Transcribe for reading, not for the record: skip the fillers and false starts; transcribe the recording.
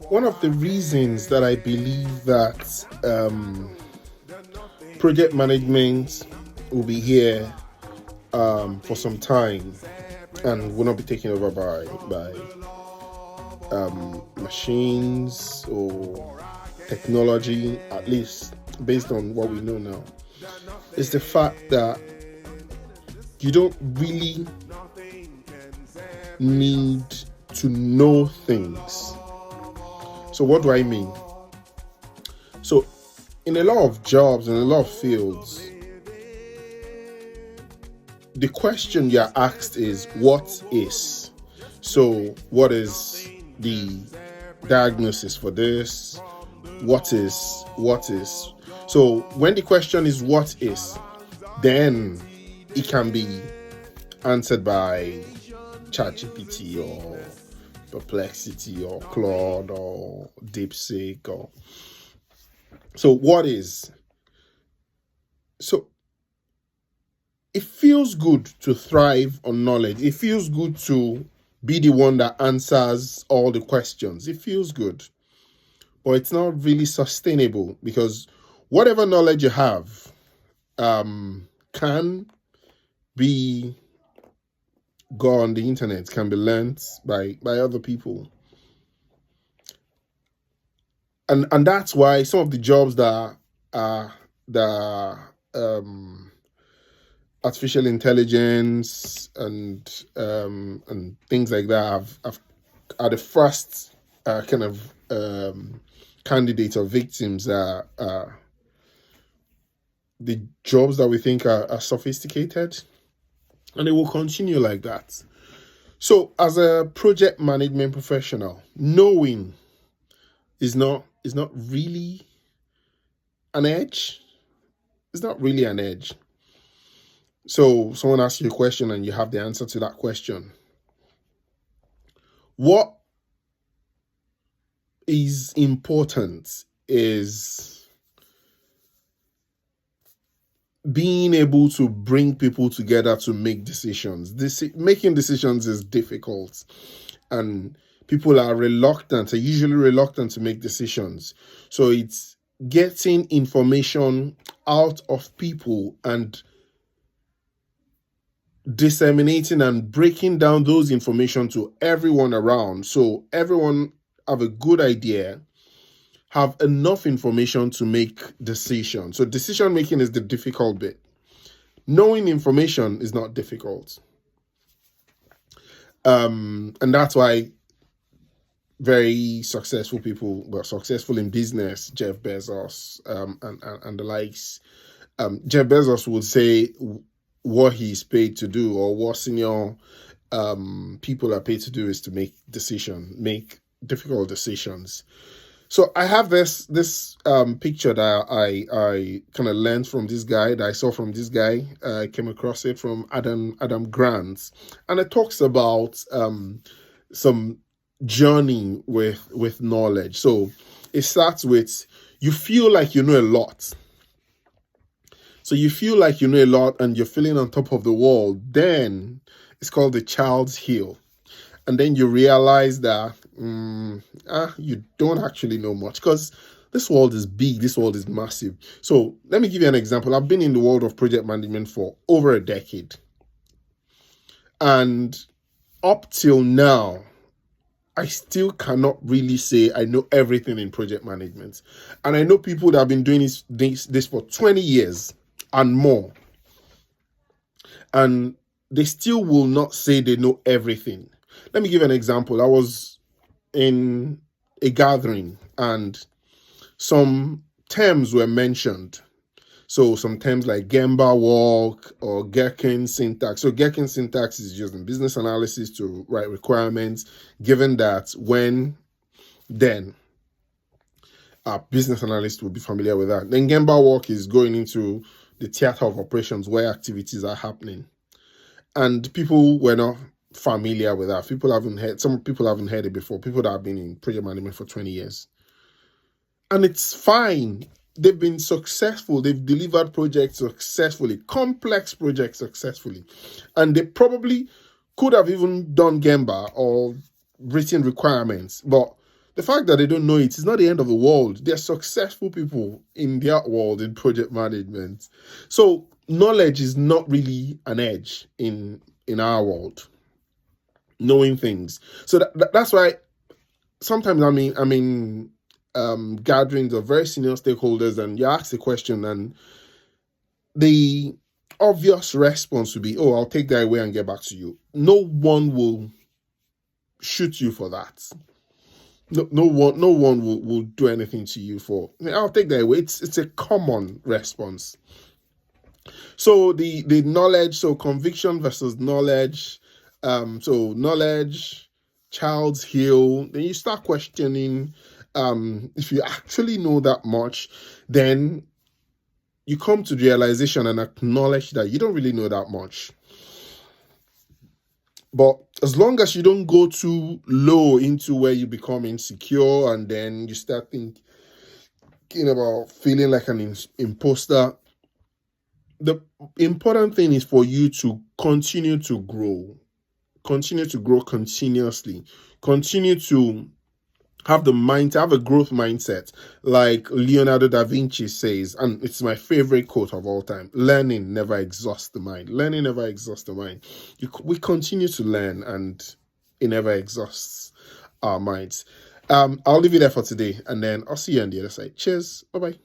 One of the reasons that I believe that project management will be here for some time and will not be taken over by machines or technology, at least based on what we know now, is the fact that you don't really need to know things. So what do I mean? So in a lot of jobs, in a lot of fields, the question you're asked is, what is? So what is the diagnosis for this? What is? So when the question is what is, then it can be answered by ChatGPT or Perplexity or Claude or DeepSeek or so what is? So it feels good to thrive on knowledge. It feels good to be the one that answers all the questions. It feels good. But it's not really sustainable because whatever knowledge you have can be go on the internet, can be learned by other people. And that's why some of the jobs that are artificial intelligence and things like that are the first kind of candidates or victims that the jobs that we think are sophisticated, and it will continue like that. So as a project management professional, knowing is not really an edge. It's not really an edge. So someone asks you a question and you have the answer to that question. What is important is being able to bring people together to make decisions. Making decisions is difficult, and people are usually reluctant to make decisions. So it's getting information out of people and disseminating and breaking down those information to everyone around, so everyone have a good idea, have enough information to make decisions. So decision making is the difficult bit. Knowing information is not difficult. And that's why very successful people, successful in business, Jeff Bezos and the likes, Jeff Bezos would say what he's paid to do, or what senior people are paid to do, is to make difficult decisions. So I have this picture that I kind of learned from this guy, that I saw from this guy. I came across it from Adam Grant, and it talks about some journey with knowledge. So it starts with, you feel like you know a lot. So you feel like you know a lot and you're feeling on top of the world. Then it's called the child's heel. And then you realize that you don't actually know much, because this world is big, this world is massive. So let me give you an example. I've been in the world of project management for over a decade. And up till now, I still cannot really say I know everything in project management. And I know people that have been doing this for 20 years and more. And they still will not say they know everything. Let me give an example. I was in a gathering and some terms were mentioned. So some terms like Gemba walk or Gherkin syntax. So Gherkin syntax is used in business analysis to write requirements, given that then a business analyst will be familiar with that. Then Gemba walk is going into the theater of operations where activities are happening. And people were not familiar with that. Some people haven't heard it before, people that have been in project management for 20 years. And it's fine. They've been successful. They've delivered projects successfully, complex projects successfully. And they probably could have even done Gemba or written requirements, but The fact that they don't know it is not the end of the world. They're successful people in their world in project management. So knowledge is not really an edge in our world. Knowing things. So that's why sometimes I mean gatherings of very senior stakeholders, and you ask the question, and the obvious response would be, "Oh, I'll take that away and get back to you." No one will shoot you for that. No one will do anything to you for, "I'll take that away." It's a common response. So the knowledge, so conviction versus knowledge, so knowledge, child's heal. Then you start questioning, if you actually know that much, then you come to the realization and acknowledge that you don't really know that much. But as long as you don't go too low into where you become insecure and then you start thinking about feeling like an imposter, the important thing is for you to continue to grow continuously, continue to have a growth mindset, like Leonardo da Vinci says, and it's my favorite quote of all time: learning never exhausts the mind. Learning never exhausts the mind. We continue to learn, and it never exhausts our minds. I'll leave you there for today, and then I'll see you on the other side. Cheers. Bye bye.